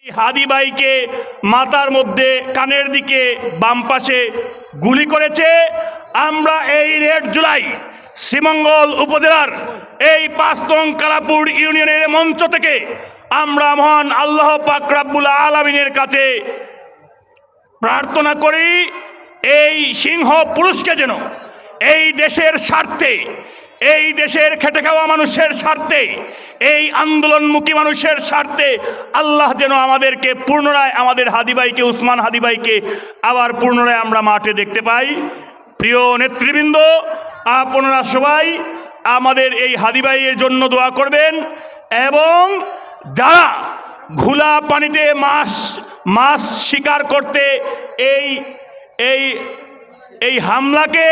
হাদি ভাইকে মাথার মধ্যে কানের দিকে বাম পাশে গুলি করেছে। আমরা এই 8 জুলাই শ্রীমঙ্গল উপজেলার এই 5 নং কালাপুর ইউনিয়নের মঞ্চ থেকে আমরা মহান আল্লাহ পাক রব্বুল আলামিনের কাছে প্রার্থনা করি, এই সিংহ পুরুষকে যেন এই দেশের স্বার্থে, এই দেশের খেটে খাওয়া মানুষের স্বার্থে, এই আন্দোলনমুখী মানুষের স্বার্থে আল্লাহ যেন আমাদেরকে পুনরায়, আমাদের হাদি ভাইকে, উসমান হাদি ভাইকে আবার পুনরায় আমরা মাঠে দেখতে পাই। প্রিয় নেতৃবৃন্দ, আপনারা সবাই আমাদের এই হাদি ভাইয়ের জন্য দোয়া করবেন এবং যারা ঘোলা পানিতে মাছ শিকার করতে এই হামলাকে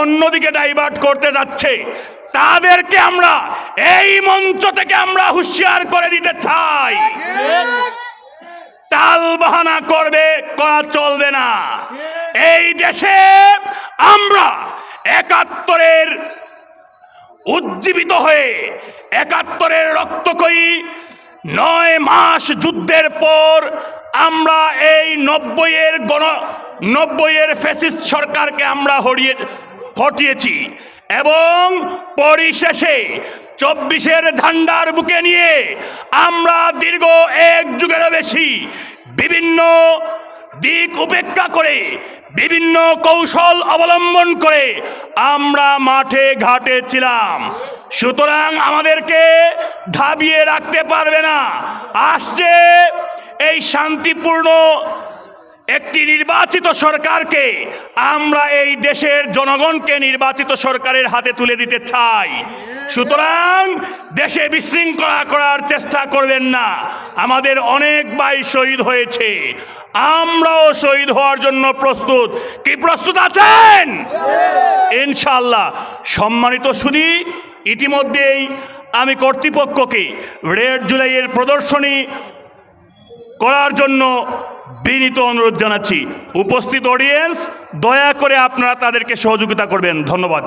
অন্যদিকে ডাইভার্ট করতে যাচ্ছে, তাদেরকে আমরা এই মঞ্চ থেকে আমরা হুঁশিয়ার করে দিতে চাই, টাল বাহানা করা চলবে না। এই দেশে আমরা ৭১-এর উজ্জীবিত হয়ে ৭১-এর রক্তক্ষয়ী ৯ মাস যুদ্ধের পর আমরা এই ৯০-এর ফ্যাসিস্ট সরকারকে আমরা হটিয়েছি এবং পরিশেষে ২৪-এর ধান্ডার বুকে নিয়ে আমরা দীর্ঘ ১ যুগেরও বেশি বিভিন্ন দিক উপেক্ষা করে, বিভিন্ন কৌশল অবলম্বন করে আমরা মাঠে ঘাটে ছিলাম। সুতরাং আমাদেরকে দাবিয়ে রাখতে পারবে না। আসছে এই শান্তিপূর্ণ একটি নির্বাচিত সরকারকে আমরা এই দেশের জনগণকে নির্বাচিত সরকারের হাতে তুলে দিতে চাই। সুতরাং দেশে বিশৃঙ্খলা করার চেষ্টা করবেন না। আমাদের অনেক ভাই শহীদ হয়েছে, আমরাও শহীদ হওয়ার জন্য প্রস্তুত। কি প্রস্তুত আছেন? ইনশাআল্লাহ। সম্মানিত সুধী, ইতিমধ্যেই আমি কর্তৃপক্ষকে 8 জুলাইয়ের প্রদর্শনী করার জন্য বিনীত অনুরোধ জানাচ্ছি। উপস্থিত অডিয়েন্স, দয়া করে আপনারা তাদেরকে সহযোগিতা করবেন। ধন্যবাদ।